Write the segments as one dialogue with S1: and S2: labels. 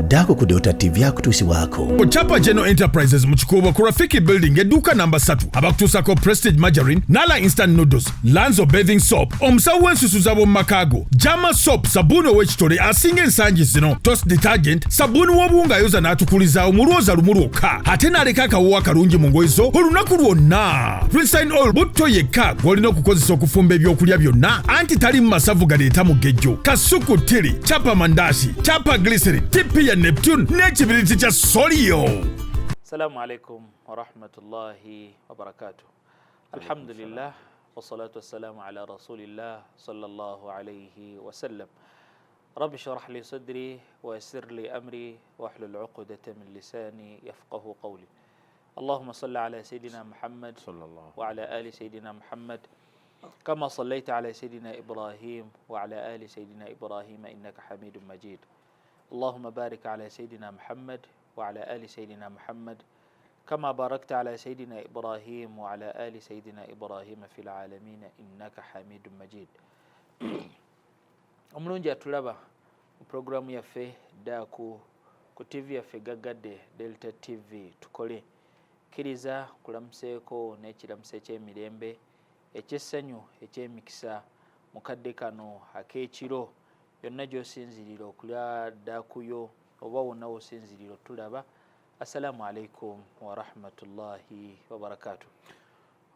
S1: Dako ku Dota TV akutuusibwako.
S2: Chapa General Enterprises mu Kikuubo ku Rafiki Building edduuka namba 3 abakutuusako Prestige Margarine, Nala Instant Noodles, Lanzo Bathing Soap, omusawo w'ensusuza b'omu makaago, Jama Soap, sabbuuni ow'ekitole asinga ensangi zino, Toast Detergent, sabbuuni w'obuwunga ayoza n'atukulizaawo mu lwoza lumu lwokka, ate n'aleka akawuwa kalungi mu ngoye zo olunaku lwonna. Rinse Oil butto yekka gw'olina okukozesa okufumba ebyokulya byonna, anti talimu masavu galeeta mugejjo. Kasuku Tiri, Chapa Mandashi, Chapa Glycerin, Tipi ya Neptune n'ekibiriti kya Solio.
S3: Assalamu alaikum wa rahmatullahi wa barakatuh. Alhamdulillah wa salatu wassalamu ala rasulillah sallallahu alayhi wa sallam. Rabbi shrah li sadri wa yassir li amri wa ahlul 'uqdatan min lisani yafqahu qawli. Allahumma salli ala sayidina Muhammad wa ala ali sayidina Muhammad kama sallaita ala sayidina Ibrahim wa ala ali sayidina Ibrahim innaka Hamidum Majid. اللهم بارك على سيدنا محمد وعلى آل سيدنا محمد كما باركت على سيدنا إبراهيم وعلى آل سيدنا إبراهيم في العالمين إنك حميد مجيد. omulungi atulaba mu programu yaffe Daaku ku TV yaffe Gaggadde Delta TV tukole kkiriza kulamuseeko n'ekiramuso eky'emirembe eky'essanyu eky'emikisa mu kadde kano ak'ekiro yonna gy'osinzirira okulya Daakuyo oba wonna w'osinzirira otulaba. Assalamu alaikum wa rahmatullahi wa barakatuh.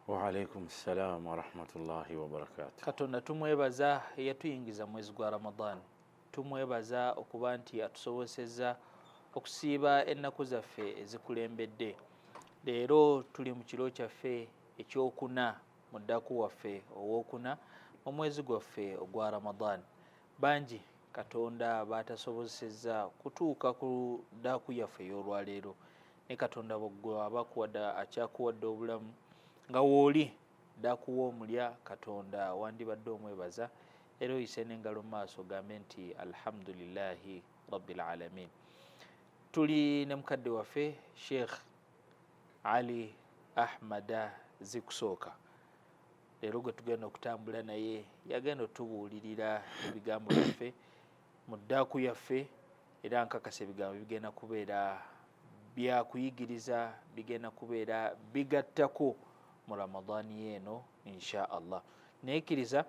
S4: Wa alaikum assalam wa rahmatullahi wa barakatuh.
S3: Katonda tumwebaza eyatuyingiza mwezi gwa Ramadan, tumwebaza okuba nti atusobozesezza okusiiba ennaku zaffe ezikulembedde. Leero tuli mu kiro kyaffe ekyokuna mu Daaku waffe owokuna mu mwezi gwaffe ogwa Ramadan. Banji Katonda batasobozesezza kutuuka ku Daaku yaffe ey'olwaleero, ne Katonda bw'ggwe abakuwadde akyakuwadde obulamu nga wooli Daaku w'omulya, Katonda wandibadde omwebaza era oyise n'engalo mu maaso gambe nti alhamdulillahi rabbil alamin. Tuli ne mukadde waffe Sheikh Ali Ahmada Zikusooka. Leero gwe tugenda okutambula naye yagenda otubuulirira ebigambo byaffe mu Daaku yaffe, era nkakasa ebigambo bigenda kubeera byakuyigiriza, bigenda kubeera bigattako mu Ramadaani yeeno insha Allah. Neekiriza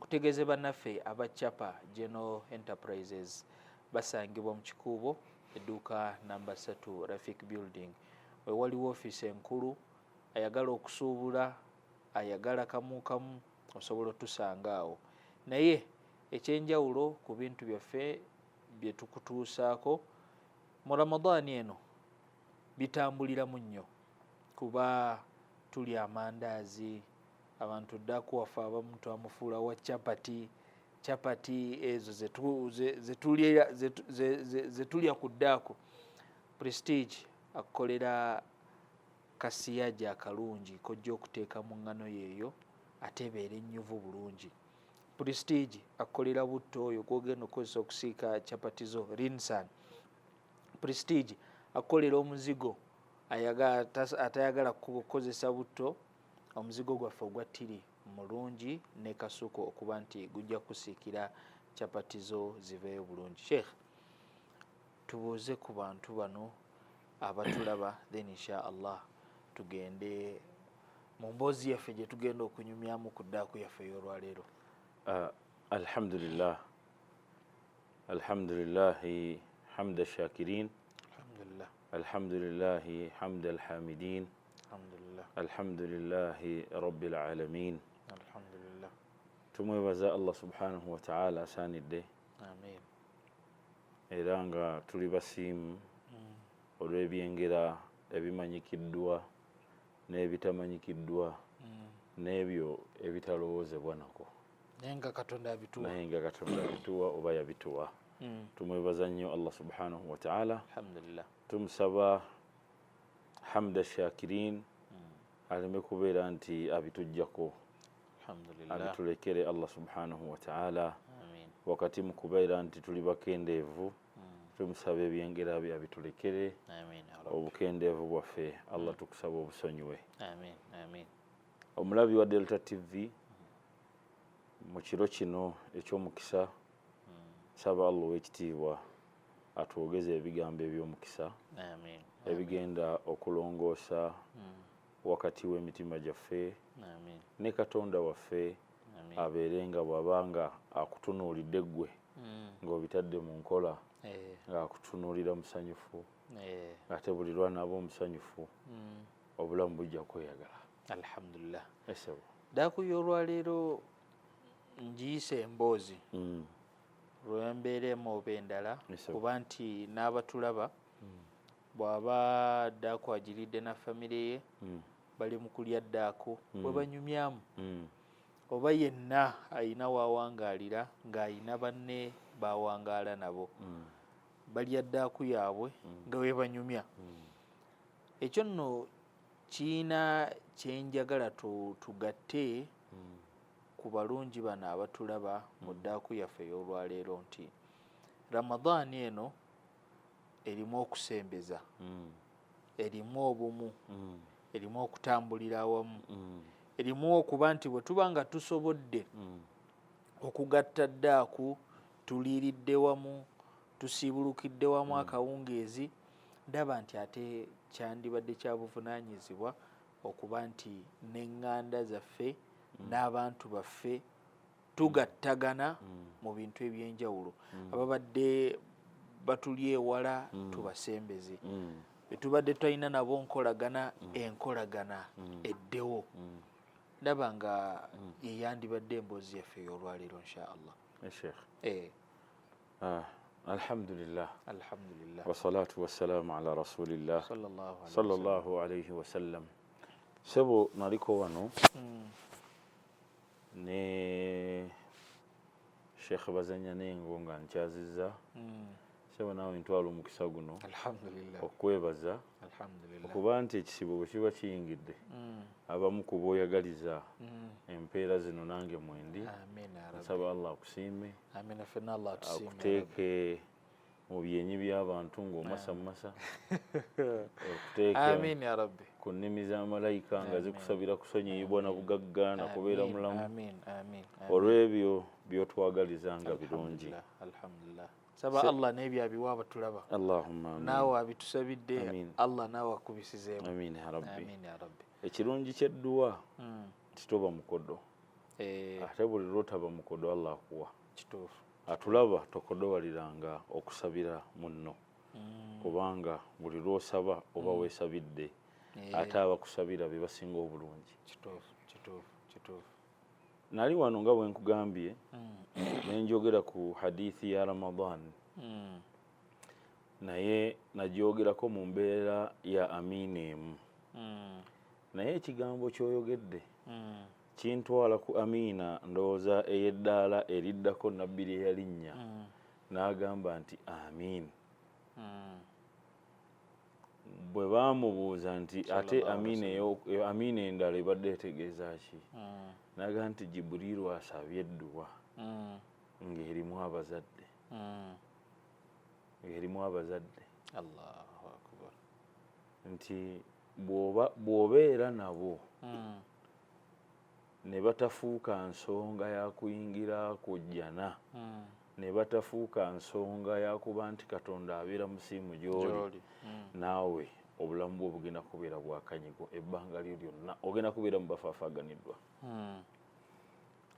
S3: kutegeeze bannaffe aba Chapa General Enterprises basangibwa mu Kikuubo edduuka namba 3 Rafik Building, we waliwo ofiisi enkulu. Ayagala okusuubula, ayagala kamu kamu osobola otusanga awo. Naye ekyenjawulo ku bintu byaffe bye tukutuusaako mu Ramadaani eno bitambuliramu nnyo, kuba tuli amandaazi, abantu Daaku waffe abamu twamufuula wa capati ezo zetulya ku Daaku. Prestige akolera kasiyaja akalungi kojja okuteeka mu ngano yeeyo ate ebeera ennyuvu bulungi. Prestige akolera butto oyo gw'ogenda okozesa okusiika capati zo Rinsan. Prestige akolera omuzigo atayagala kukozesa butto, omuzigo gwaffe ogwa ttiri mulungi ne kasuko okuba nti gujja kusiikira capati zo ziveeyo bulungi. Sheikh, tubuuze ku bantu bano abatulaba, then insha Allah tugende mu mboozi yaffe gye tugenda okunyumyamu ku Daaku yaffe ey'olwaleero.
S4: Alhamdulillah, alhamdulillahi hamda shakirin, alhamdulillahi hamda alhamidin, alhamdulillahi rabbil alamin. Tumwebaza Allah subhanahu wa ta'ala asaanidde, era nga tuli basiimu olw'ebyengera ebimanyikiddwa n'ebitamanyikiddwa n'ebyo ebitalowoozebwa nako, naye nga Katonda abituwa oba yabituwa. Tumwebaza nnyo Allah subhanahu wa ta'ala.
S3: Alhamdulillah.
S4: Tumusaba hamda shakirin aleme kubeera nti abitujjako, abitulekere Allah subhanahu wa ta'ala. Wakati mu kubeera nti tuli bakendeevu, tumusaba ebyengera bye abitulekere, obukendeevu bwaffe Allah tukusaba obusonyiwe. omulabi wa Delta TV mu kiro kino eky'omukisa saba Allah ow'ekitiibwa atwogeze ebigambo eby'omukisa ebigenda okulongoosa wakati w'emitima gyaffe ne Katonda waffe abeerenga bw'abanga akutunuulidde ggwe ng'obitadde mu nkola ng'akutunuulira musanyufu ate buli lwanaaba omusanyufu obulamu bujja kweyagala.
S3: Alhamdulillah. Daaku y'olwaleero ngiise emboozi lwembeeremu oba endala kuba nti n'abatulaba bw'aba Daaku agiridde na famire ye bali mu kulya Daaku bwe banyumyamu oba yenna ayina wawangaalira ng'ayina banne bawangaala nabo balya Daaku yaabwe nga bwe banyumya. Ekyo nno kiina kyenjagala tugatte ku balungi bano abatulaba mu Daaku yaffe ey'olwaleero nti Ramadaan eno erimu okusembeza, erimu obumu, erimu okutambulira awamu, erimu okuba nti bwe tuba nga tusobodde okugatta Daaku tuliiridde wamu, tusiibulukidde wamu akawungeezi, ndaba nti ate kyandibadde kya buvunaanyizibwa okuba nti n'eŋŋanda zaffe n'abantu baffe tugattagana mu bintu eby'enjawulo. Ababadde batuli ewala tubasembeze, bwe tubadde tulina nabo nkolagana enkolagana eddewo. Ndaba nga yeyandibadde emboozi yaffe ey'olwaleero insha Allah.
S4: Alhamdulillah.
S3: Alhamdulillah.
S4: Wassalatu wassalamu ala rasulillah sallallahu alayhi wa sallam. Sebo naliko wano ne Sheikh Bazanya Nengo nga nkyazizza. Sebo naawe ntwala omukisa guno okwebaza okuba nti ekisibo bwe kiba kiyingidde abamu ku boyagaliza empeera zino nange mwendi nsaba Allah akusiime akuteeke mu byenyi by'abantu ng'omasamasa okuteeke ku nnimi z'amalayika nga zikusabira kusonyiyibwa na bugagga na kubeera mulamu olw'ebyo by'otwagaliza nga birungi.
S3: Saba Allah n'ebyo abiwa abatulaba.
S4: Allahumma amin.
S3: Naawe abitusabidde Allah naawe akubisizeemu.
S4: Amin ya Rabbi. Ekirungi ky'edduwa titoba mukodo. Ate buli lw'otaba mukodo Allah akuwa.
S3: Kituufu.
S4: Atulaba tokodowaliranga okusabira munno kubanga buli lw'osaba oba weesabidde ate abakusabira be basinga obulungi.
S3: Kituufu.
S4: Nali wano nga bwe nkugambye nenjogera ku hadithi ya Ramadan naye nagyogerako mu mbeera ya Amina emu naye ekigambo ky'oyogedde kintwala ku Amina ndowooza ey'eddaala eriddako nabbi lye yalinnya n'agamba nti amin. Bwe baamubuuza nti ate Amina endala ebadde etegeeza ki n'agamba nti Jibuliiru asabye edduwa ng'erimu abazadde
S3: Allahu akbar
S4: nti bw'obeera nabo ne batafuuka nsonga ya kuyingira kujjana ne batafuuka nsonga ya kuba nti Katonda abeera musiimu gy'oli naawe obulamu bwo bugenda kubeera bwakanyigwa ebbanga lyo lyonna ogenda kubeera mu bafaafaaganiddwa.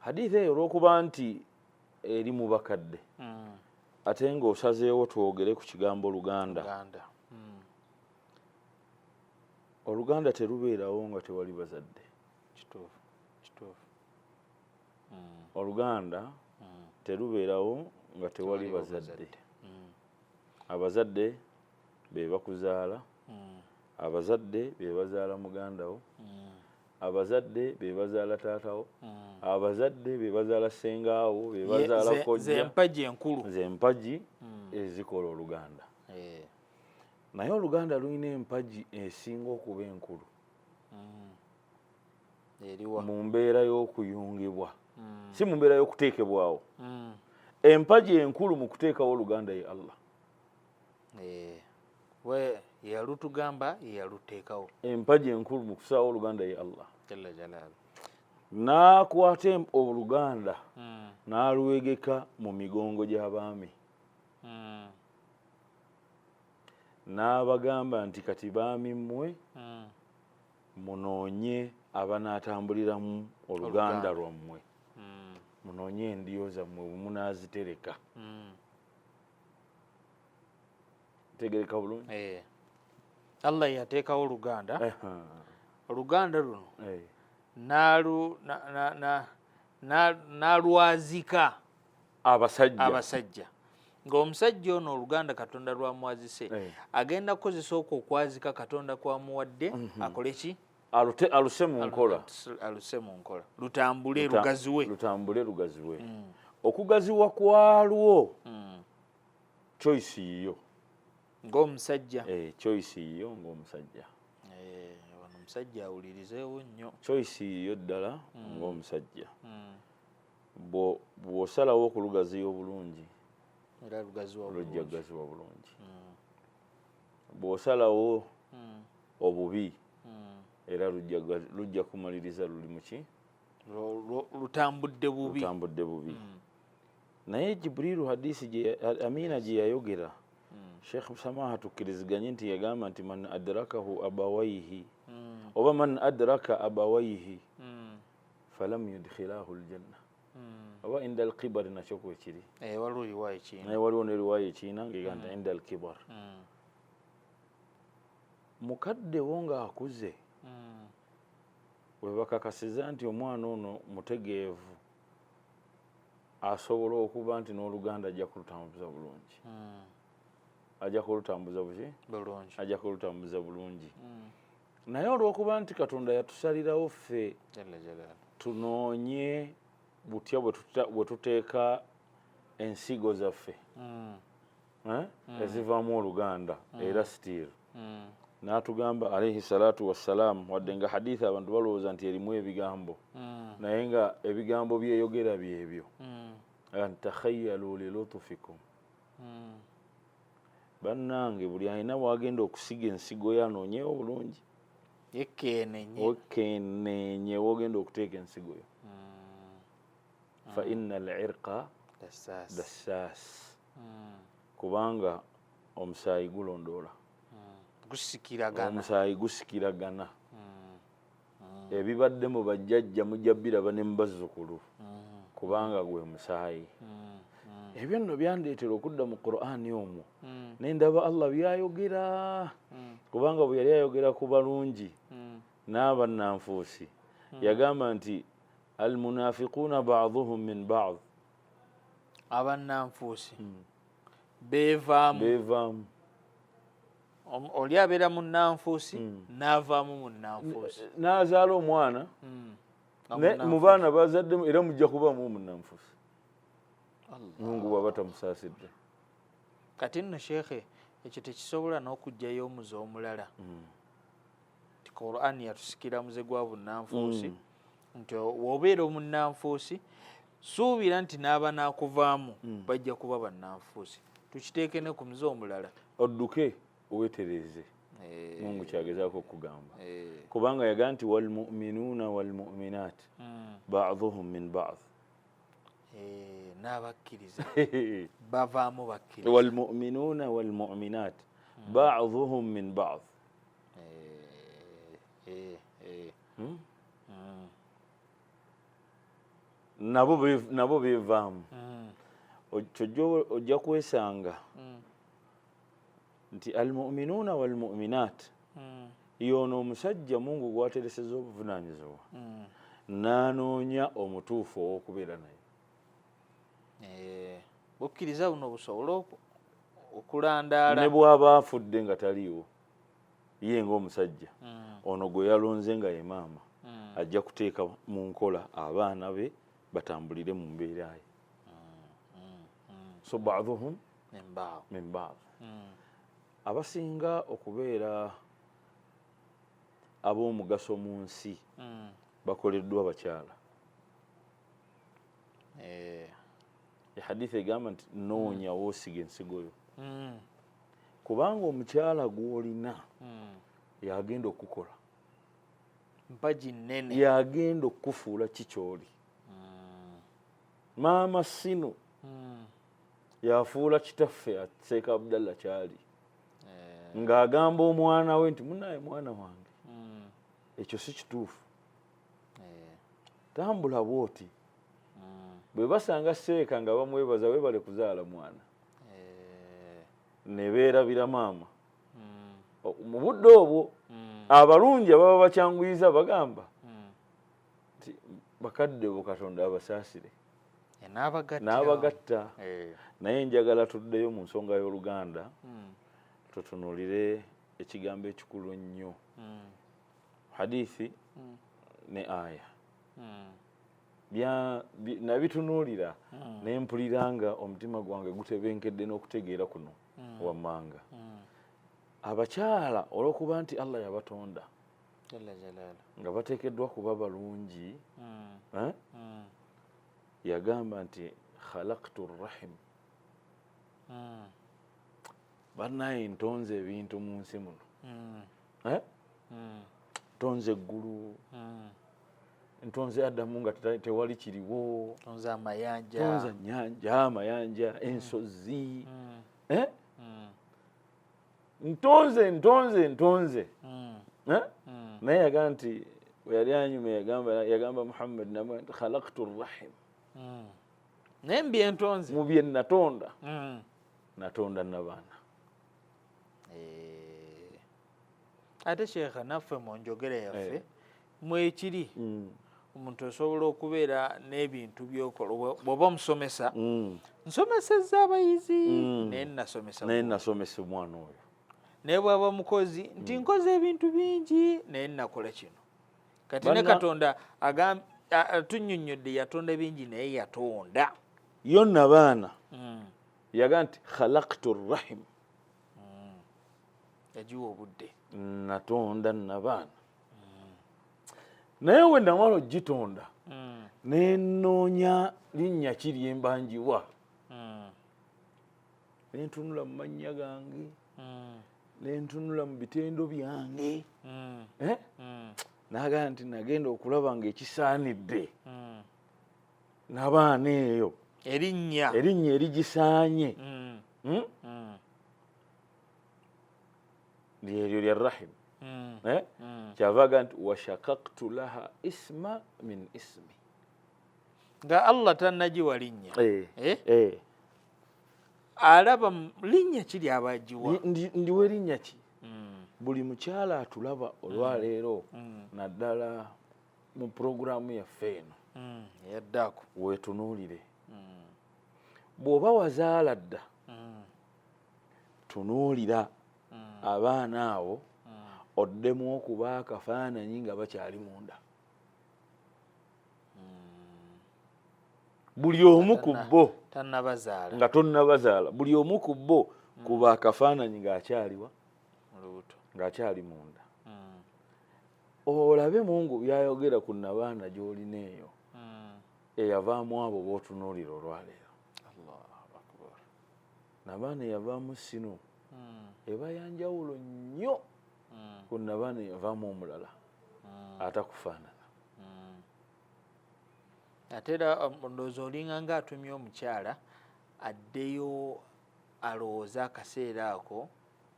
S4: Hadithi eyo olw'okuba nti eri mu bakadde ate ng'osazeewo twogere ku kigambo Luganda. Oluganda terubeerawo nga tewali bazadde.
S3: Kituufu.
S4: Oluganda terubeerawo nga tewali bazadde. Abazadde be bakuzaala, abazadde be bazaala muganda wo, abazadde be bazaala taatawo, abazadde be bazaala ssengaawo, be bazaala kojja, z'empagi ezikola Oluganda. Naye Oluganda lulina empagi esinga okuba enkulu mu mbeera y'okuyungibwa, si mu mbeera y'okuteekebwawo. Empagi enkulu mu kuteekawo Oluganda ye Allah.
S3: Yalutugamba yaluteekawo.
S4: Empagi enkulu mu kusaawo Oluganda ye Allah. n'akwata Oluganda n'alwegeka mu migongo gy'abaami n'abagamba nti kati baami mmwe munoonye abanaatambuliramu Oluganda lwammwe, munoonye endiyo zammwe munaazitereka. Tegereka bulungi.
S3: Allah yateekawo Oluganda. Oluganda luno n'alwazika abasajja ng'omusajja ono Oluganda Katonda lwamwazise agenda kukozesa okwo okwazika Katonda kwamuwadde akole ki?
S4: Aluse mu nkola.
S3: Aluse mu nkola lutambule lugaziwe.
S4: Lutambule lugaziwe. Okugaziwa kwalwo choice yiyo
S3: ng'omusajja.
S4: Choice yiyo ng'omusajja.
S3: Omusajja awulirizeewo nnyo.
S4: Choice yiyo ddala ng'omusajja. Bw'osalawo okulugaziya obulungi
S3: era lugaziwa
S4: bulungi. Bw'osalawo obubi era lujja kumaliriza luli muki?
S3: Lutambudde bubi. Naye Jibrilu hadisi Amina gye yayogera Sheikh Samaha tukkiriziganye nti yagamba nti man adrakahu abawayhi oba man adraka abawayhi falam yudkhilahu aljanna oba inda alkibar nakyo kwekiri. Waliwo ne riwaya ekiina ng'egamba inda alkibar. Mukaddewo ng'akuze we bakakasiza nti omwana ono mutegeevu asobola okuba nti n'Oluganda ajja kulutambuza bulungi. Ajja kulutambuza bulungi. Naye olw'okuba nti Katonda yatusalirawo ffe tunoonye butya bwe tuteeka ensigo zaffe ezivaamu Oluganda era still n'atugamba alayhi salatu wassalam, wadde nga hadithi abantu balowooza nti erimu ebigambo naye nga ebigambo byeyogera byebyo antakhayyalu lilutufikum. Bannange buli alina bwagenda okusiga ensigo ye anoonyewo bulungi ekeenenye wogenda okuteeka ensigo yo. Fa inna al-irqa dassaas, kubanga omusaayi gulondoola, omusaayi gusikiragana. Ebibadde mu bajjajja mujja biraba ne mu bazzukulu kubanga gwe musaayi. Ebyo nno byandeetera okudda mu Qur'ani omwo ne ndaba Allah byayogera, kubanga bwe yali ayogera ku balungi n'abannanfuusi yagamba nti almunafiquuna ba'duhum min ba'd. Abannanfuusi beevaamu. Oli abeera munnanfuusi n'avaamu munnanfuusi,
S4: n'azaala omwana mu baana bazaddemu era mujja kubaamu munnanfuusi. Mungu bw'aba tamusaasidde.
S3: Kati nno sheekhe ekyo tekisobola n'okugyayo omuze omulala nti Qur'ani yatusikira muze gwa bunnanfuusi nti w'obeera omunnanfuusi suubira nti n'aba naakuvaamu bajja kuba bannanfuusi. Tukiteeke ne ku muze omulala
S4: odduke oweetereeze. Mungu kyagezaako okugamba kubanga yagaa nti walmu'minuuna walmu'minaat ba'duhum min ba'd.
S3: N'abakkiriza bavaamu bakkiriza.
S4: Walmu'minuuna walmu'minaat ba'duhum min ba'd. Nabo beevaamu. Ojja kwesanga nti almu'minuuna walmu'minaat y'ono omusajja Mungu gwatereseza obuvunaanyizibwa n'anoonya omutuufu ow'okubeera naye.
S3: Bukkiriza buno busobola okulandaala
S4: ne bw'aba afudde nga taliiwo ye ng'omusajja ono gwe yalonze nga ye maama ajja kuteeka mu nkola abaana be batambulire mu mbeera ye. So ba'duhum min ba'd. Abasinga okubeera ab'omugaso mu nsi bakoleddwa abakyala. Hadithi egamba nti noonya woosiga ensigo yo kubanga omukyala gw'olina yagenda okukola
S3: mpaji nnene
S4: yagenda okufuula kikyoli. Maama Sino yafuula kitaffe Seeka Abdallah kyali ng'agamba omwana we nti munaye mwana wange ekyo si kituufu, tambula bwoti. Bwe basanga Seeka nga bamwebaza weebale kuzaala mwana, ne beerabira maama. Mu budde obwo abalungi ababa bakyanguyiza bagamba nti bakadde bo Katonda abasaasire n'abagatta. Naye njagala tuddeyo mu nsonga y'Oluganda tutunuulire ekigambo ekikulu ennyo, hadithi ne aya. Nabitunuulira ne mpuliranga omutima gwange gutebenkedde n'okutegeera kuno wammanga. Abakyala olw'okuba nti Allah yabatonda nga bateekeddwa kuba balungi, yagamba nti khalaqtu rahim, bannaye ntonze ebintu mu nsi muno, ntonze eggulu, ntonze Adamu nga tewali kiriwo,
S3: ntonze amayanja,
S4: ntonze ennyanja, amayanja, ensozi, ntonze. Naye yagamba nti bwe yali anyuma yagamba Muhammad nti khalaqtu rahim,
S3: naye mbyentonze
S4: mu bye natonda natonda n'abaana.
S3: Ate Sheekha naffe mu njogera yaffe mwekiri omuntu osobola okubeera n'ebintu by'okola. Bw'oba omusomesa, nsomesezza abayizi naye nasomesa
S4: omwana oyo.
S3: Naye bw'aba mukozi nti nkoze ebintu bingi naye nakola kino. Kati ne Katonda tunnyonnyodde yatonda bingi naye yatonda
S4: yonna baana. Yaga nti khalaqtu rahim,
S3: yagiwa obudde,
S4: natonda n'abaana. Naye we namala ogitonda nenoonya linnya ki lyembanjiwa, nentunula mu mannya gange, nentunula mu bitendo byange, naga nti nagenda okulaba nga ekisaanidde n'abaana eyo
S3: erinnya
S4: erigisaanye lyeryo lya rahim. Kyavaga nti washakaktu laha isma min ismi,
S3: nga Allah tannagiwa linnya, alaba linnya ki lyabagiwa,
S4: ndiwe linnya ki. Buli mukyala atulaba olwaleero naddala mu puroguramu yaffe eno
S3: yaddako
S4: weetunuulire, bw'oba wazaala dda tunuulira abaana abo oddemu okuba akafaananyi nga bakyali munda. Buli omu ku bo nga tonnabazaala, buli omu ku bo kuba akafaananyi ng'akyaliwa, ng'akyali munda. Olabe Mungu byayogera ku nabaana gy'olina eyo eyavaamu abo b'otunuulira olwaleero. Nabaana eyavaamu Sino eba yanjawulo nnyo ku nabaana eyavaamu omulala atakufaanana.
S3: Ate era ndowooza olinga ng'atumye omukyala addeyo alowooza akaseera ako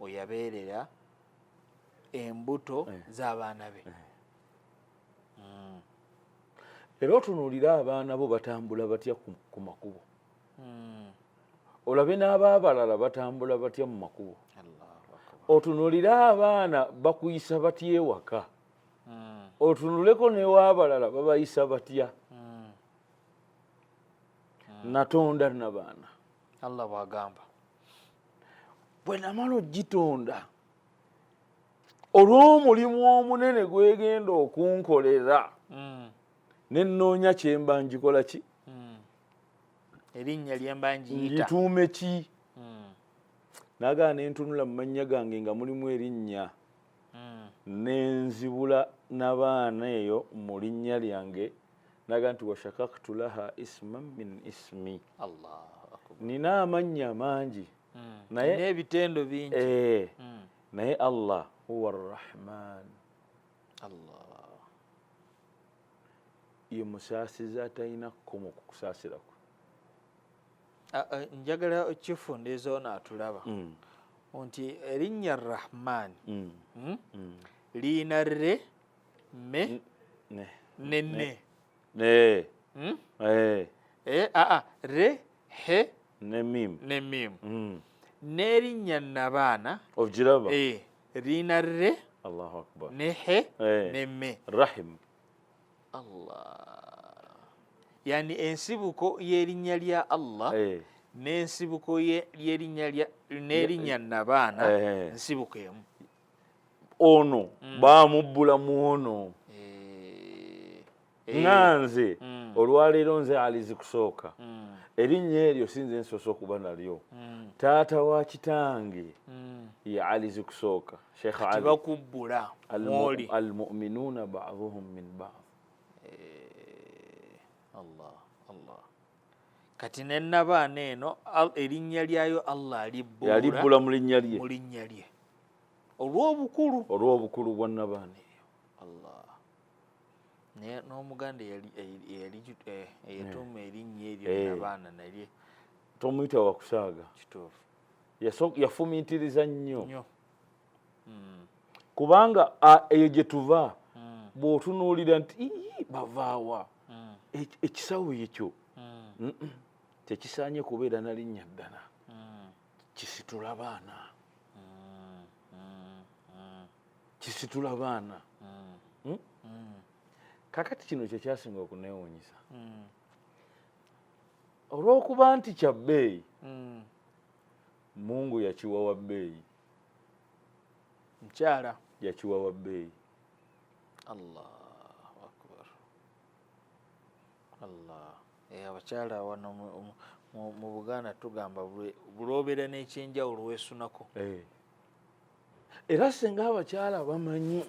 S3: oyabeerera embuto z'abaana be.
S4: Era otunuulire abaana bo batambula batya ku makubo, olabe n'abaabalala batambula batya mu makubo. Otunuulire abaana bakuyisa batya ewaka, otunuleko n'ewaabalala babayisa batya. Natonda n'abaana.
S3: Allah bw'agamba
S4: bwe namala ogitonda olw'omulimu omunene gwegenda okunkolera, nenoonya kyemba ngikola ki,
S3: erinnya lyemba ngiyita,
S4: ngituume ki. Nagaa nentunula mu mannya gange nga mulimu erinnya, nenzibula n'abaana eyo mu linnya lyange, naga nti washakaktu laha isman min ismi. Nina amannya mangi naye
S3: n'ebitendo bingi,
S4: naye Allah huwa arrahman, ye musaasiza atalina kkomo ku kusaasira kwe.
S3: Njagala okifundiza ono atulaba nti erinnya Rahman liina re me ne ne re he
S4: ne mim
S3: n'erinnya Nabaana
S4: ogiraba
S3: liina re
S4: Allahu akbar
S3: ne he ne me
S4: rahim.
S3: Allah, yani ensibuko y'erinnya lya Allah n'ensibuko n'erinnya Nabaana nsibuko emu.
S4: Ono baamubbula mu ono nganze olwaleero nze alizi kusooka erinnya eryo sinze nsoose okuba nalyo taata wa kitange ye alizi kusooka Sheikh Ali
S3: bakubbula mwoli
S4: almu'minuuna ba'duhum min ba'd.
S3: Allah kati ne Nabaana eno erinnya lyayo Allah
S4: yalibbula mu linnya lye olw'obukulu bwa Nabaana eyo.
S3: Allah naye n'Omuganda eyatuuma erinnya eryo Nabaana nalye
S4: tomuyita wakusaaga,
S3: kituufu
S4: yafumiitiriza nnyo kubanga eyo gye tuva bw'otunuulira nti bavaawa ekisawo ekyo tekisaanye kubeera na linnya ddala, kisitula baana kakati kino kye kyasinga okuneewuunyisa olw'okuba nti kya bbeeyi Mungu yakiwa wa bbeeyi,
S3: mukyala
S4: yakiwa wa bbeeyi.
S3: Allahu akbar Allah. Abakyala wano mu Buganda tugamba buloobeera n'ekyenjawulo weesunako.
S4: Era singa abakyala bamanyi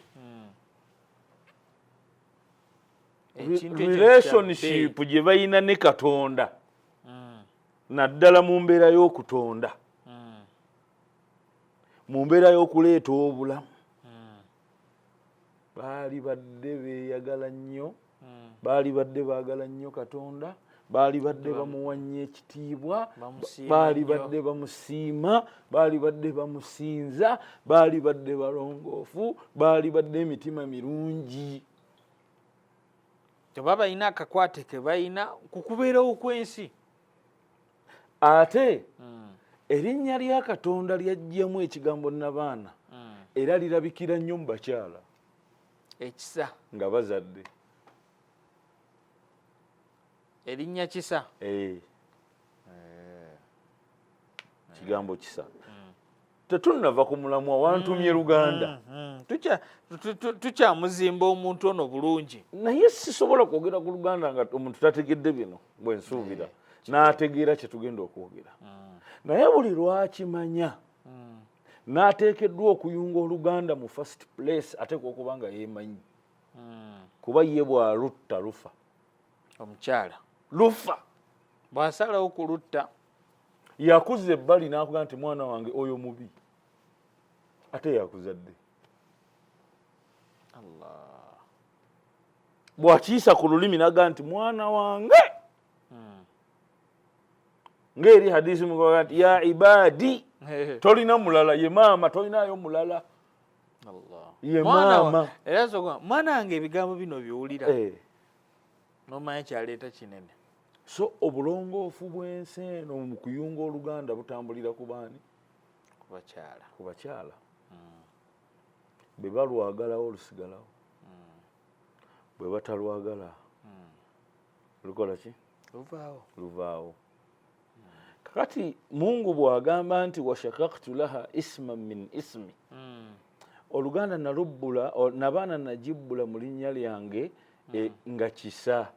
S4: relationship gye balina ne Katonda naddala mu mbeera y'okutonda, mu mbeera y'okuleeta obulamu, baali badde beeyagala nnyo, baali badde baagala nnyo Katonda, baali badde bamuwa nnyo ekitiibwa, baali badde bamusiima, baali badde bamusinza, baali badde balongoofu, baali badde emitima mirungi.
S3: Teba balina akakwate ke balina ku kubeerawo kw'ensi.
S4: Ate erinnya lya Katonda lyajjamu ekigambo Nabaana era lirabikira nnyo mu bakyala
S3: ekisa
S4: nga bazadde.
S3: Erinnya Kisa
S4: kigambo kisa. Tetunnava ku mulamwa wantumye Luganda,
S3: tukyamuzimba omuntu ono bulungi,
S4: naye sisobola kwogera ku Luganda nga omuntu tategedde bino bwe nsuubira n'ategeera kye tugenda okwogera. Naye buli lwakimanya n'ateekeddwa okuyunga Oluganda mu first place ateekwa okuba nga yeemanyi, kuba ye bw'alutta lufa.
S3: Omukyala
S4: lufa
S3: bw'asalawo kulutta
S4: yakuza ebbali n'akuga nti mwana wange oyo mubi, ate yakuzadde.
S3: Allah.
S4: Bw'akiyisa ku lulimi n'aga nti mwana wange, ng'eri hadisi mukoga nti ya ibadi, tolina mulala, ye maama, tolinayo mulala.
S3: Allah.
S4: Ye maama.
S3: Era soga mwana wange ebigambo bino biwulira n'omanya kyaleeta kinene.
S4: So obulongoofu bw'ensi eno mu kuyunga Oluganda butambulira ku baani? Ku bakyala. Bwe balwagalawo lusigalawo, bwe batalwagala lukola ki? Luvaawo. Kakati Mungu bw'agamba nti washakaktu laha isman min ismi, Oluganda nalubbula, Nabaana nagibbula mu linnya lyange nga Kisa.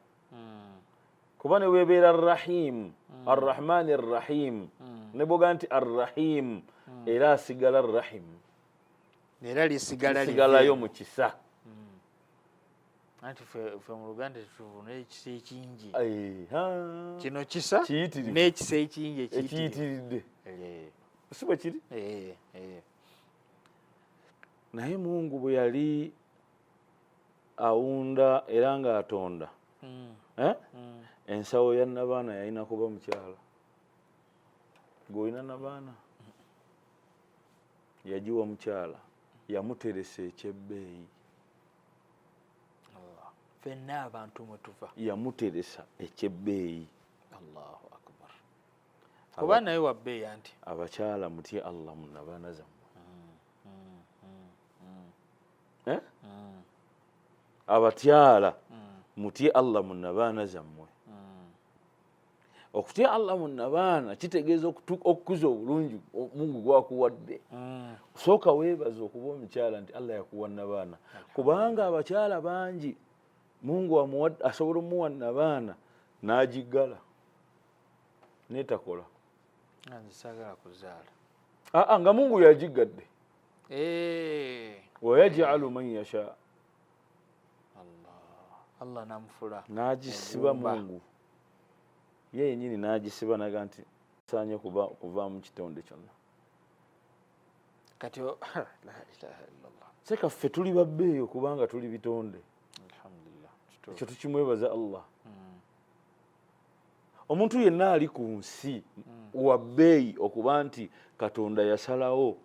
S4: Kuba ne weebeera Rahim, Arrahmani Arrahim, ne bw'oga nti Arrahim era asigala Rahim,
S3: era
S4: lisigalayo mu Kisa.
S3: Anti ffe mu Luganda tuvuna ekisa ekingi, kino Kisa
S4: kiyitirivu
S3: n'ekisa ekingi
S4: ekiyitiridde, si bwe kiri? Naye Mungu bwe yali awunda era ng'atonda ensawo ya nabaana yalina kuba mukyala ng'olina nabaana yagiwa mukyala yamuteresa ekyebbeeyi
S3: fenna abantu mwe tuva
S4: yamuteresa ekyebbeeyi
S3: Allahu akbar kuba naye wabbeeyi anti
S4: abakyala mutye Allah mu nabaana zammwe abatyala mutye Allah mu nabaana zammwe okutya Allah mu nabaana kitegeeza okukuza obulungi Mungu gwakuwadde sooka weebaza okuba omukyala nti Allah yakuwa nabaana kubanga abakyala bangi Mungu asobola omuwa nabaana n'agiggala netakola
S3: nzisagala kuzaala
S4: nga Mungu yagiggadde wayaj'alu man yasha
S3: Allah namufula
S4: n'agisiba Mungu ye yennyini n'agisiba naga nti saanye kuva mu kitonde kyonna
S3: kati la ilaha illallah
S4: sekaffe tuli babbeeyo kubanga tuli bitonde
S3: alhamdulillah
S4: ekyo tukimwebaza Allah omuntu yenna ali ku nsi wabbeeyi okuba nti Katonda yasalawo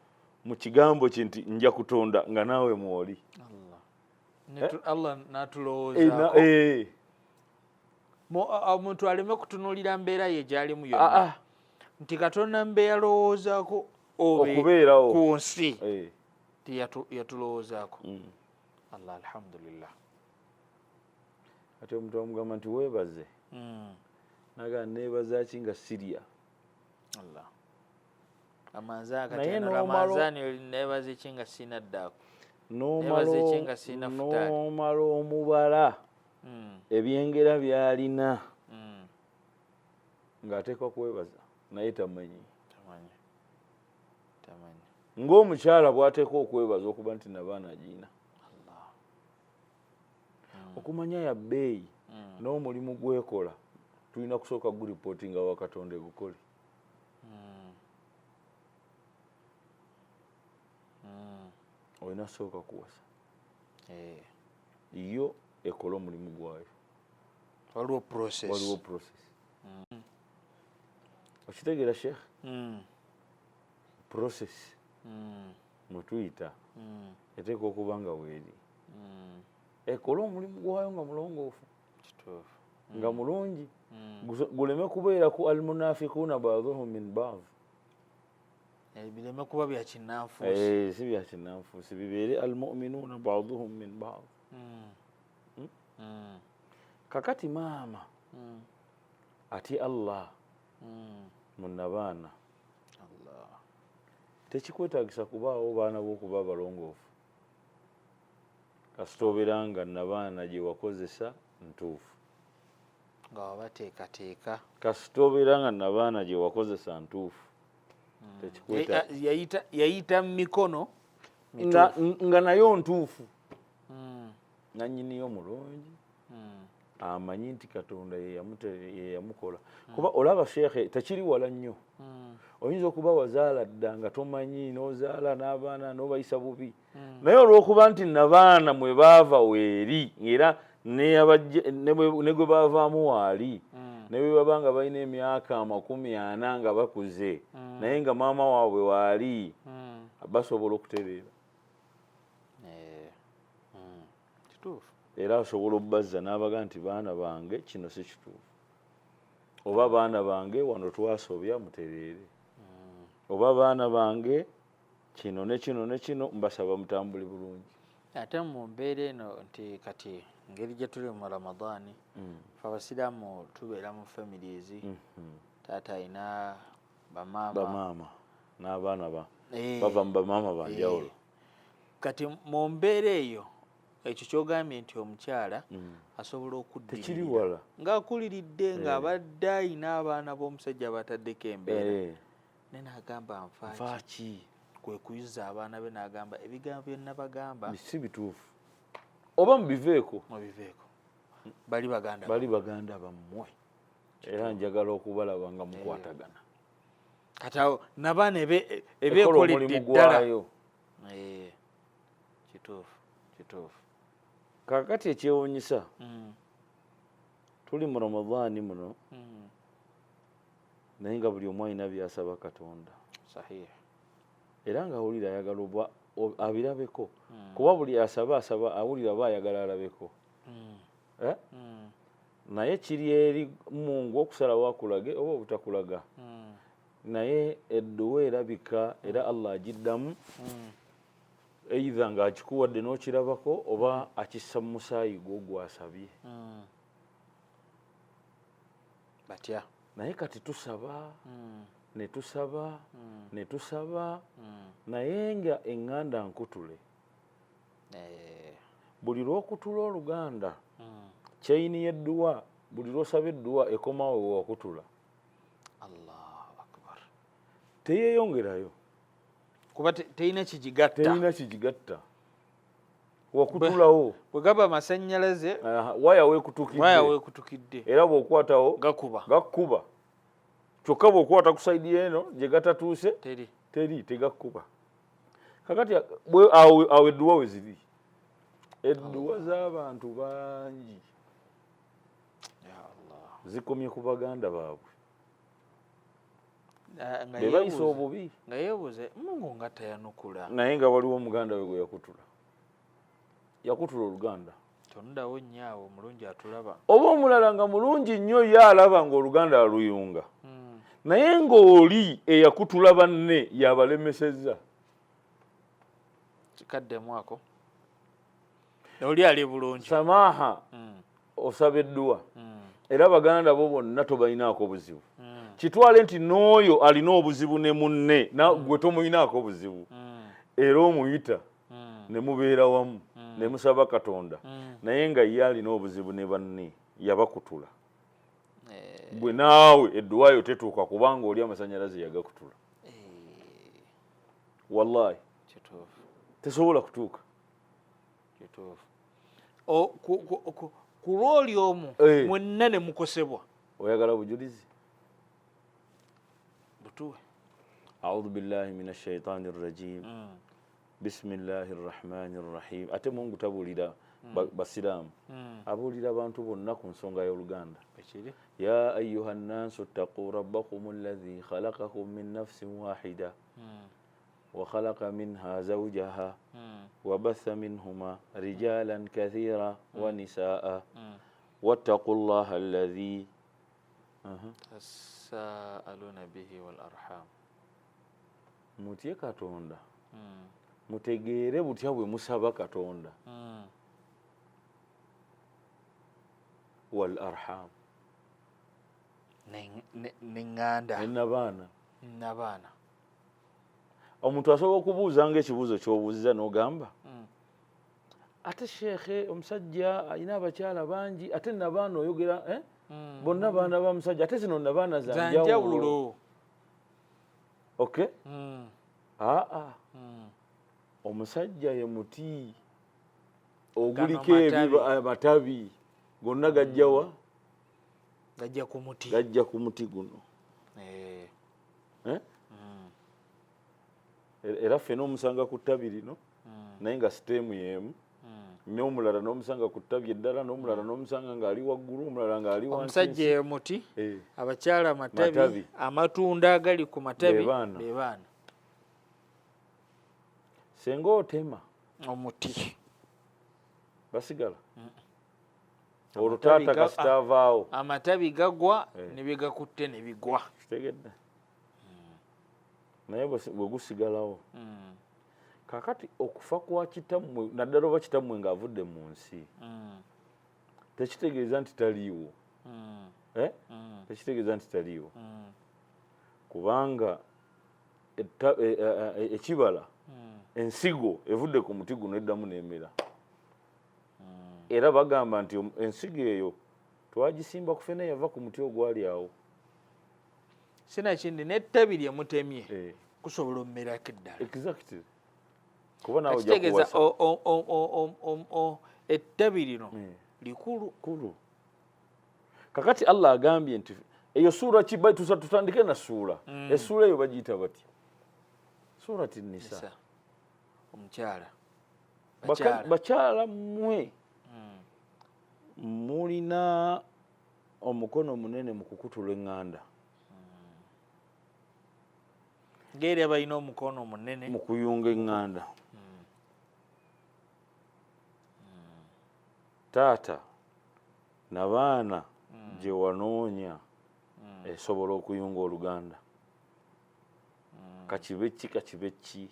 S4: mu kigambo kye nti nja kutonda nga naawe mwoli
S3: Allah natulowoozaako omuntu aleme kutunuulira mbeera ye gy'alimu yonna nti Katonda mbe yalowoozaako
S4: okubeerawo
S3: ku nsi yatulowoozaako Allah alhamdulillah
S4: ate omuntu amugamba nti weebaze naga neebaza ki nga Syria
S3: Allah amazaani neebaza ki nga sina ddaako
S4: n'omala omubala ebyengera byalina ng'ateekwa kwebaza naye tamanyi ng'omukyala bw'ateekwa okwebaza okuba nti nabaana agiina okumanya ya bbeeyi n'omulimu gwekola tulina kusooka guripootinga wa Katonda egukole olina sooka kuwasa yo ekola omulimu gwayo
S3: waliwo process
S4: okitegeera sheekh process mwetuyita eteeka okuba nga weeri ekola omulimu gwayo nga mulongoofu nga mulungi guleme kubeera ku almunafiquuna ba'duhum min ba'd
S3: bireme kuba bya kinnanfuusi
S4: si bya kinnanfuusi bibeere almu'minuuna ba'duhum min ba'd kakati maama ati Allah mu nabaana tekikwetaagisa kubaawo baana b'okuba abalongoofu kasita obeera nga nabaana gye wakozesa ntuufu
S3: nga wabateekateeka
S4: kasita obeera nga nabaana gye wakozesa ntuufu
S3: yayita mu mikono
S4: nga nayo ntuufu nannyiniyo mulungi amanyi nti Katonda ye yamukola kuba olaba sheekhe tekiri wala nnyo oyinza okuba wazaala dda nga tomanyi n'ozaala n'abaana n'obayisa bubi naye olw'okuba nti nabaana mwe baava weeri era ne gwe baavaamu waali ne bwe baba nga balina emyaka 40 nga bakuze naye nga maama waabwe waali basobola okutereera era asobola obbazza n'abaga nti baana bange kino si kituufu oba baana bange wano twasobya mutereere oba baana bange kino ne kino ne kino mbasaba mutambuli bulungi
S3: ate mu mbeera eno nti kati ngeri gye tuli mu Ramadaani fe abasiraamu tubeera mu families taata ayina bamaama
S4: n'abaana bava mu bamaama banjawulo
S3: kati mu mbeera eyo ekyo kyogambye nti omukyala asobola okuddirira ng'akuliridde ng'abadde ayina abaana b'omusajja bataddeko embeera ne n'agamba nfaaki kwe kuyuza abaana be n'agamba ebigambo bye nabagamba
S4: si bituufu oba mubiveeko
S3: bali
S4: baganda bammwe era njagala okubalaba nga mukwatagana
S3: kati awo nabaana ebeekoledde ddala kituufu
S4: kakati ekyewuunyisa tuli mu Ramadhaani muno naye nga buli omu alina byasaba Katonda
S3: sahih
S4: era nga awulira ayagala oba abirabeko kuba buli asaba awulira aba ayagala alabeko naye kiri eri Mungu okusalawo akulage oba obutakulaga naye edduwa erabika era Allah agiddamu either nga akikuwadde n'okirabako oba akissa mu musaayi gwo gwasabye
S3: batya
S4: naye kati tusaba ne tusaba naye nga eŋŋanda nkutule buli lw'okutula oluganda kyeyini y'edduwa buli lw'osaba edduwa ekomawo ewakutula
S3: Allahu akbar
S4: teyeeyongerayo
S3: kuba teyina
S4: kigigatta wakutulawo
S3: bwe gaba amasannyalaze
S4: waya weekutukidde era bw'okwatawo gakkuba kyokka bw'okwata ku sayidi eno gye gatatuuse tegakkuba kakati awo edduwa we ziri edduwa z'abantu bangi zikomye ku baganda baabwe be bayisa obubi
S3: nga yeebuuze Mungu nga tayanukula
S4: naye nga waliwo omuganda we gwe yakutula oluganda
S3: tondawo nnyaawo omulungi atulaba
S4: oba omulala nga mulungi nnyo ye alaba ng'oluganda aluyunga naye ng'oli eyakutula banne yabalemesezza
S3: kikaddemu ako oli ali bulungi
S4: samaaha osaba edduwa era baganda bo bonna tobalinaako buzibu kitwale nti n'oyo alina obuzibu ne munne gwe tomulinaako buzibu era omuyita ne mubeera wamu ne musaba Katonda naye nga ye alina obuzibu ne banne yabakutula gwe naawe edduwayo tetuuka kubanga oli amasannyalaze yagakutula wallahi tesobola kutuuka
S3: ku lwoli omu mwenna ne mukosebwa
S4: oyagala bujulizi
S3: butuwe
S4: audhu billahi minash shaitani rrajim bismillahi rrahmani rrahim ate Mungu tabuulira basiraamu abuulira abantu bonna ku nsonga y'oluganda ya ayuha nnaasu ttaquu rabbakum alladhi khalaqakum min nafsin wahida وخلق منها زوجها وبث منهما رجالا كثيرا ونساء واتقوا الله الذي
S3: تساءلون به والأرحام
S4: mutye Katonda mutegeere butya bwe musaba Katonda wal arham
S3: n'eŋŋanda n'abaana
S4: omuntu asobola okubuuza ng'ekibuuzo ky'obuuziza n'ogamba ate sheekhe omusajja alina abakyala bangi ate nabaana oyogera bonna baana ba musajja ate zino nabaana zanjawulo okay omusajja ye muti oguliko amatabi gonna gajjawa gajja ku muti guno era ffe n'omusanga ku ttabi lino naye nga siteemu y'emu n'omulala n'omusanga ku ttabi eddala n'omulala n'omusanga ng'ali waggulu omulala ng'ali wansi
S3: omusajja ye muti abakyala matabi amatunda agali ku matabi be baana
S4: senga otema
S3: omuti
S4: basigala olwo taata kasitaavaawo
S3: amatabi gagwa ne bye gakutte ne bigwa
S4: kitegedde naye bwe gusigalawo kakati okufa kwa kitammwe naddala oba kitammwe ng'avudde mu nsi tekitegeeza nti taliiwo tekitegeeza nti taliiwo kubanga ekibala ensigo evudde ku muti guno eddamu n'emera era bagamba nti ensigo eyo twagisimba ku fene yava ku muti ogwali awo
S3: sinakindi n'ettabi lye mutemye kusobola ommerako eddala
S4: exactly kuba nawe ojja kuwasa
S3: ettabi lino likulu
S4: kakati Allah agambye nti eyo suura tutandike na suura essuula eyo bagiyita batya surati nisa
S3: omukyala
S4: bakyala mmwe mulina omukono munene mu kukutula eŋŋanda
S3: ngeri abalina omukono munene
S4: mu kuyunga eŋŋanda. Taata na baana gye wanoonya esobola okuyunga oluganda kakibeki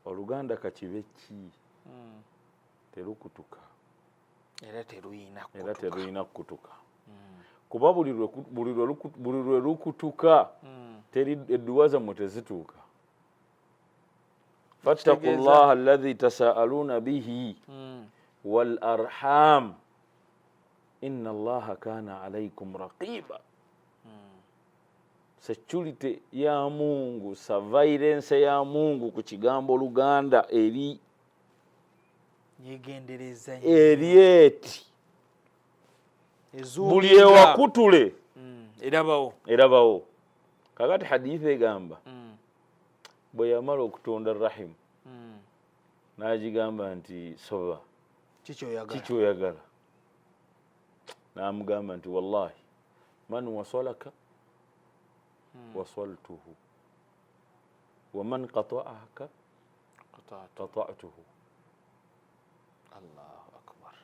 S4: oluganda kakibeki terukutuka
S3: era
S4: teruyina kukutuka kuba buli lwe lukutuka teri edduwa zammwe tezituuka. fattaqullaha alladhi tasaaluna bihi wal arham inna allaha kana alaykum raqiba. Security ya Mungu, surveillance ya Mungu ku kigambo Luganda eri
S3: yegendereza
S4: eti buli ewakutule erabawo. Kakati hadithi egamba bwe yamala okutonda rahim n'agigamba nti soba kikyoyagala, n'amugamba nti wallahi man wasalaka wasaltuhu wa man qata'aka qata'tuhu.
S3: Allahu akbar.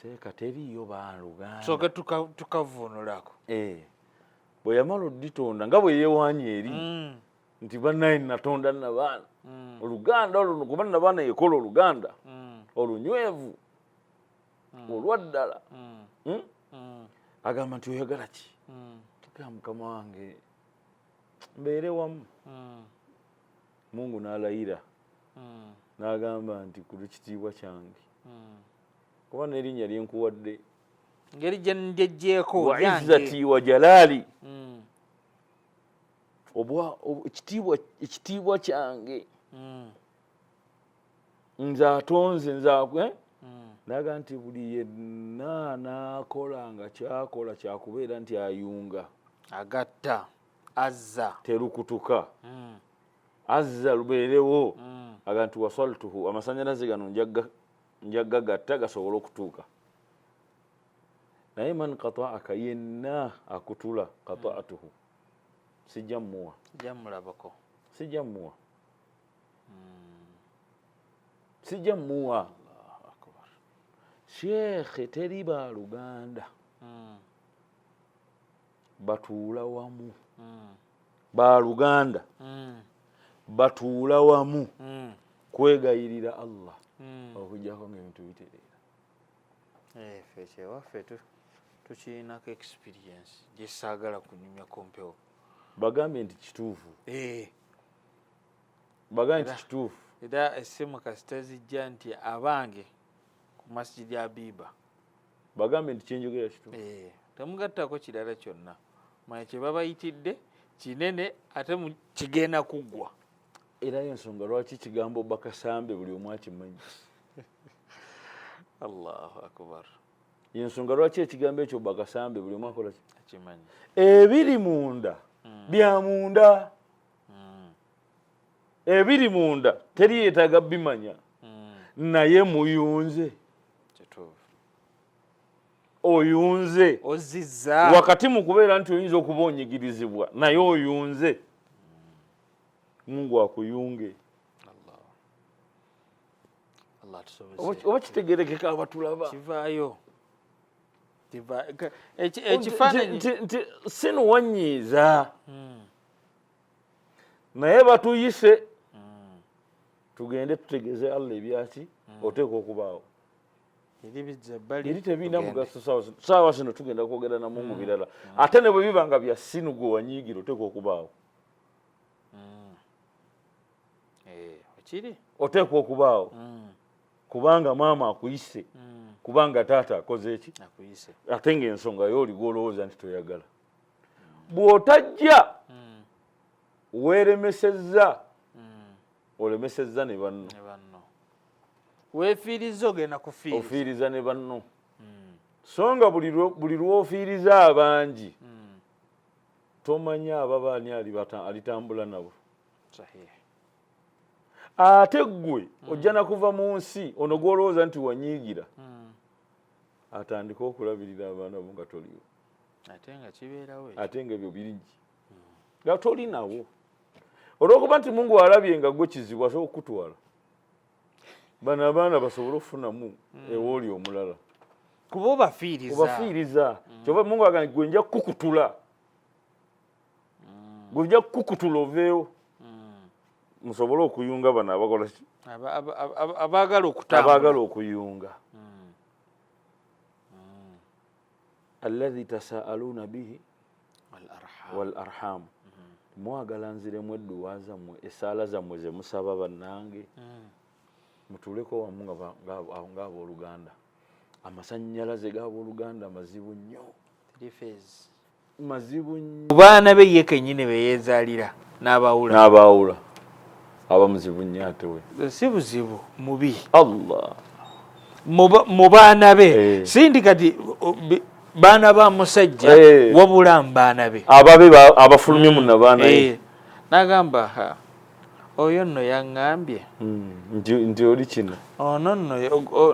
S4: Seeka teriyo baluganda
S3: soke tukavunulako
S4: bwe yamala oditonda nga bwe yeewaanya eri nti bannaye natonda nabaana oluganda olwo kuba nabaana yekola oluganda olunywevu olwaddala agamba nti oyagala ki? Tika mukama wange mbeere wamu. Mungu n'alayira n'agamba nti ku lw'ekitiibwa kyange kuba n'erinnya lyenkuwadde
S3: ngeri gye njejjeeko
S4: wa izzati wa jalali ekitiibwa kyange nze atonze nzakwe naga nti buli yenna n'akola nga kyakola kyakubeera nti ayunga
S3: agatta azza
S4: terukutuka azza lubeerewo aga nti wasaltuhu amasannyalaze gano njagagatta gasobola okutuuka. Naye man qata'aka yenna akutula qata'tuhu sijja mmuwa sijja mmuwa. Sheekhe teri baluganda batuula wamu baluganda batuula wamu kwegayirira Allah okujjako ng'ebintu bitereera.
S3: Ffe kyewaffe tukirinako experience gye saagala kunyumya kompewo.
S4: Bagambye nti kituufu bagambye nti kituufu
S3: era essimu kasita zijja nti abange ku masjidi Abiba
S4: bagambye nti kyenjogera kituufu.
S3: Temugattako kirala kyonna manya kye babayitidde kinene ate kigenda kuggwa.
S4: Era y'ensonga lwaki kigambo bakasambe buli omu akimanyi.
S3: Allahu akbar.
S4: Y'ensonga lwaki ekigambo ekyo bakasambe buli omu akola
S3: akimanyi.
S4: Ebiri munda bya munda ebiri munda teri yeetaaga bimanya naye muyunze oyunze
S3: ozizza
S4: wakati mu kubeera nti oyinza okuba onyigirizibwa naye oyunze Mungu akuyunge. Oba kitegerekeka abatulaba
S3: kivaayo ekifaananyi
S4: nti sinuwanyiiza naye batuyise tugende tutegeeze Allah ebyaki oteeka okubaawo eri tebiina mugaso saawa zino tugenda kwogera na Mungu birala ate ne bwe biba nga bya sinu gwe wanyiigira oteeka okubaawo oteekwa okubaawo kubanga maama akuyise kubanga taata akoze eki ate ng'ensonga y'oli gw'olowooza nti toyagala bw'otajja weeremesezza olemesezza ne banno
S3: weefiiriza ogenda kufiiriza
S4: ofiiriza ne banno so nga buli lw'ofiiriza abangi tomanya ababaani alitambula nabo ate gwe ojja na kuva mu nsi ono gwolowooza nti wanyiigira atandika okulabirira abaana bo nga toliwo ate nga ebyo birungi nga toli nawo olw'okuba nti Mungu alabye nga gwe kizibu asobola okukutwala bano abaana basobole okufunamu ewooli omulala
S3: kuba obafiiriza kyova
S4: Mungu agamba gwe nja kukutula gwe nja kukutula oveewo musobole okuyunga bano abakola ki abaagala okuyunga alladhi tasaaluna bihi wal arham mwagala nziremu edduwa zammwe esaala zammwe ze musaba bannange mutuleko wamu ng'abooluganda amasannyalaze g'abooluganda mazibu nnyo mazibu nnyo
S3: baana be ye kennyini be yeezaalira
S4: n'abaawula aba muzibu nnyo ate we
S3: si buzibu mubi
S4: Allah
S3: mu baana be sindi kati baana ba musajja wabula mbaana be
S4: ababe abafulumye munna baana ye
S3: n'agamba oyo nno yaŋŋambye
S4: nti oli kino
S3: ono nno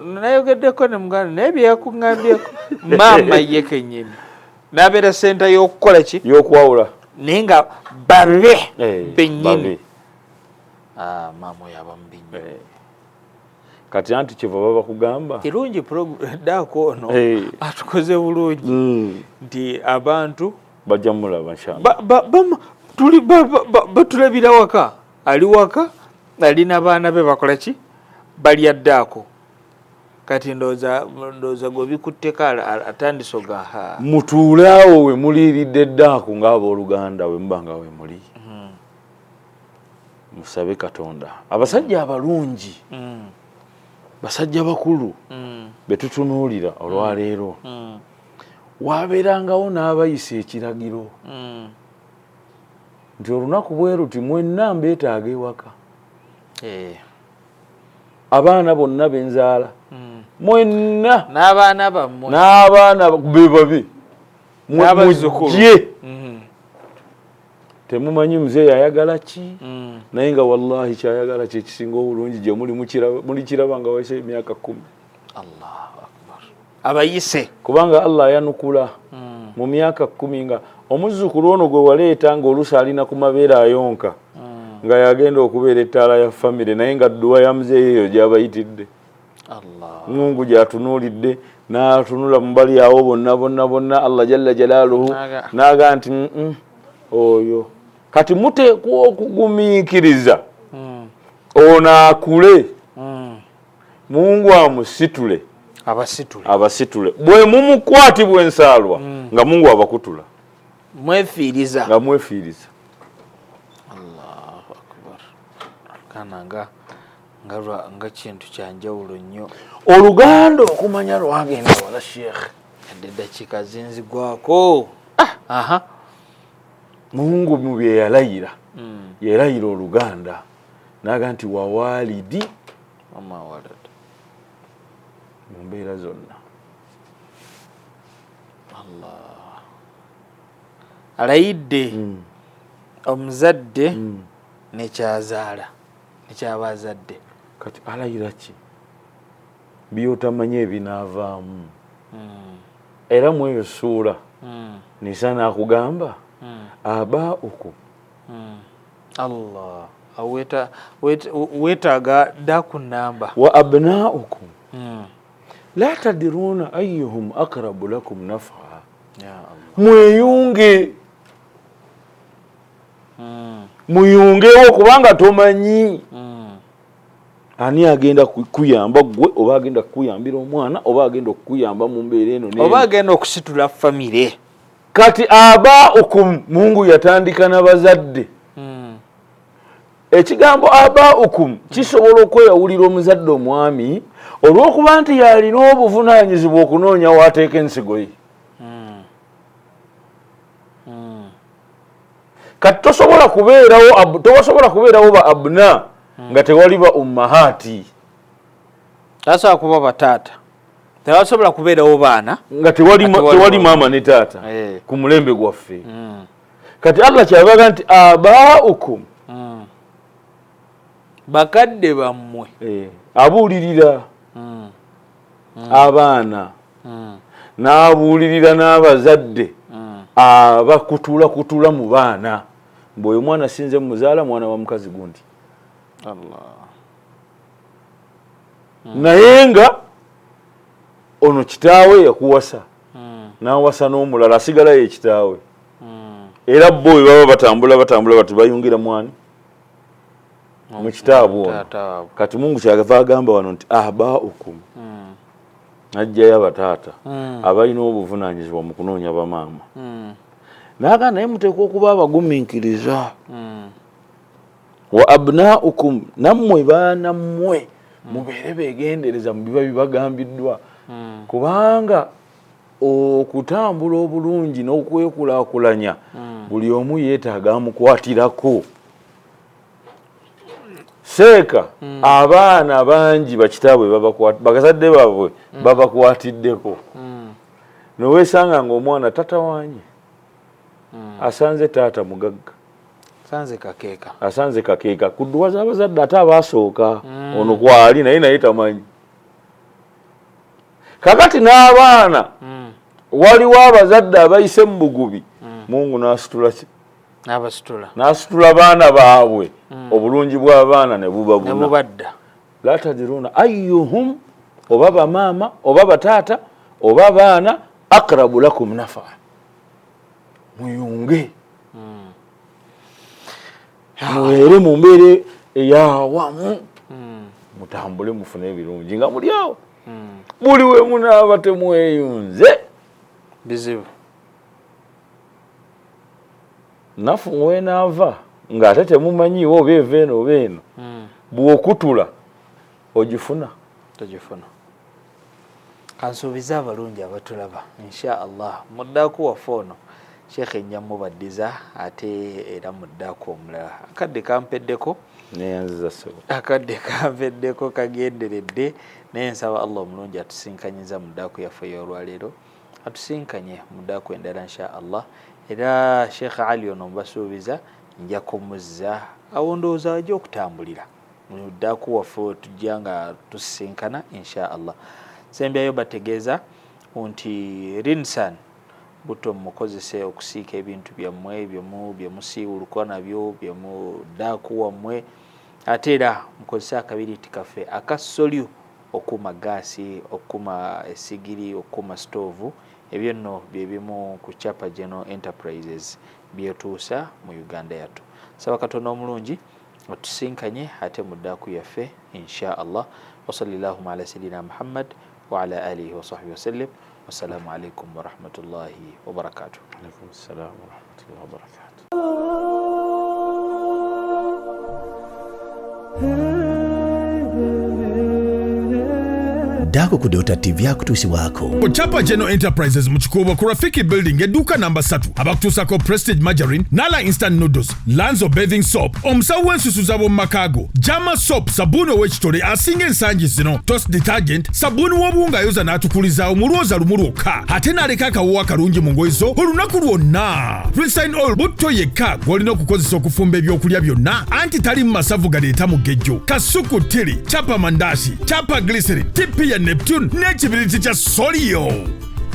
S3: nayogeddeko ne muganda naye bye yakuŋŋambyeko maama ye kennyini n'abeera senta y'okukola ki
S4: y'okwawula
S3: naye nga babe bennyini maama oyo aba mubi
S4: kati anti kyeva baba bakugamba
S3: kirungi daako ono atukoze bulungi nti abantu
S4: bajja mulaba
S3: batulabira waka ali waka alina baana be bakola ki balya ddaako kati ndowooza gwe bikutteko atandise oga
S4: mutuule awo we muliiridde ddaako ng'abooluganda we muba nga we muli musabe Katonda abasajja abalungi basajja bakulu betutunuulira olwaleero waabeerangawo n'abayisa ekiragiro nti olunaku bwe ruti mwenna mbeetaaga ewaka abaana bonna benzaala mwenna
S3: n'abaana bammwe
S4: n'abaana be babi mujje temumanyi muzeeyi ayagala ki naye nga wallahi kyayagala kyekisinga obulungi gye muli kiraba nga wayise emyaka 10
S3: Allahu akbar abayise
S4: kubanga Allah yanukula mu myaka 10 nga omuzzukulu ono gwe waleeta ng'oluusi alina ku mabeere ayonka nga yagenda okubeera ettaala ya famire naye nga dduwa ya muzeeyi eyo gy'abayitidde Mungu gy'atunuulidde n'atunula mu bali awo bonna Allah jalla jalaaluhu n'aga nti oyo kati muteekwa okugumiikiriza ono akule Mungu amusitule abasitule bwe mumukwatibwa ensaalwa nga Mungu abakutula
S3: mwefiiriza
S4: nga mwefiiriza
S3: Allahu akbar kana nga kintu kyanjawulo nnyo
S4: oluganda okumanya lwagenda wala sheekh
S3: yadde eddakiika zinzigwako
S4: Mungu mu bye yalayira yalayira oluganda naga nti wawalidi mu mbeera zonna
S3: Allah alayidde omuzadde nekyazaala nekyabazadde
S4: kati alayira ki byotamanye ebinaavaamu era mu eyo ssuula nisa n'akugamba abaukum
S3: Allah weetaaga ddaku namba
S4: wa abnaukum la tadiruuna ayyuhum aqrabu lakum nafa mweyunge muyungewo kubanga tomanyi ani agenda kuyamba gwe oba agenda kuyambira omwana oba agenda okuyamba mu mbeera eno
S3: oba agenda okusitula famire
S4: kati abaukum Mungu yatandika n'abazadde ekigambo abaukum kisobola okweyawulira omuzadde omwami olw'okuba nti yalina obuvunaanyizibwa okunoonya waateeka ensigo ye kati tosobola kubeerawo ba abuna nga tewali ba ummahati
S3: tasobola kuba bataata tebasobola kubeerawo baana
S4: nga tewali maama ne taata ku mulembe gwaffe kati Allah kyabaga nti abaukum
S3: bakadde bammwe
S4: abuulirira abaana n'abuulirira n'abazadde abakutula mu baana bw'oyo mwana sinze muzaala mwana wa mukazi gundi naye nga ono kitaawe yakuwasa n'awasa n'omulala asigalayo ekitaawe era bo bwe baba batambula bati bayungira mwani mu kitaabu ono kati Mungu kyagava agamba wano nti abaukum najjayo abataata abalina obuvunaanyizibwa mu kunoonya bamaama n'agamba naye muteekwa okuba abagumiikiriza wa abnaukum nammwe baana mmwe mubeere beegendereza mu biba bibagambiddwa kubanga okutambula obulungi n'okwekulaakulanya buli omu yeetaaga amukwatirako seeka abaana bangi bakitaabwe bakazadde baabwe babakwatiddeko noweesanga ng'omwana tatawaanye asanze taata mugagga asanze kakeeka kudduwa z'abazadde ate abaasooka ono kwali naye tamanyi kakati n'abaana waliwo abazadde abayise mu bugubi Mungu n'asitula baana baabwe obulungi bw'abaana ne bubabuna la tadiruuna ayyuhum oba bamaama oba bataata oba baana aqrabu lakum nafa muyunge mubeere mu mbeere eyawamu mutambule mufune ebirungi nga muli awo buli we munaaba temweyunze
S3: bizibu
S4: nafu wenaava ng'ate temumanyiiwo oba eva eno oba eno bw'okutula ogifuna
S3: kansuubiza abalungi abatulaba insha allah muddaku waffe ono sheekhe nja mubaddiza ate era muddaku omulala akadde kampeddeko
S4: neyanziza ssebo
S3: akadde kampeddeko kagenderedde naye nsaba allah omulungi atusinkanyiza muddaku yaffe y'olwaleero atusinkanye muddaku endala insha allah era Sheikh Ali ono mbasuubiza nja kumuzza awo ndowooza ajja okutambulira muddaku waffe tujja nga tusisinkana insha allah sembyayo bategeeza nti rinsan buto mukozese okusiika ebintu byammwe byemusiiwuluka nabyo byemuddaku wammwe ate era mukozese akabiriti kaffe akasolyu okuma gaasi okuma esigiri okuma stoovu ebyo nno byebimu ku Chapa General Enterprises byetuusa mu Uganda yattu saba Katonda omulungi otusinkanye ate muddaku yaffe insha allah wa sallallahu ala sayyidina Muhammad wa ala alihi wa sahbihi wa sallam wassalamu alaikum wa rahmatullahi wa barakatuh.
S4: Alaikum assalam wa rahmatullahi wa barakatuh.
S1: Dako Kudota TV akutusi wako.
S2: Chapa General Enterprises mchikoba ku Rafiki Building eduka namba 3 abakutusako Prestige Margarine, Nala Instant Noodles, Lanzo Bathing Soap, omusawo w'ensusu z'ab'omu makago, Jama Soap, sabuni ow'ekitole asinga ensangi zino, Toast Detergent, sabuni w'obuwunga ayoza n'atukuliza omulwoza lumu lwokka, ate n'aleka akawuwa kalungi mu ngoye zo olunaku lwonna. Rinse Oil butto yekka gw'olina okukozesa okufumba ebyokulya byonna, anti tali mu masavu galeeta mugejjo. Kasuku Tiri, Chapa Mandasi, Chapa Glycerin, Tipi ya Neptune n'ekibiriti kya Solio.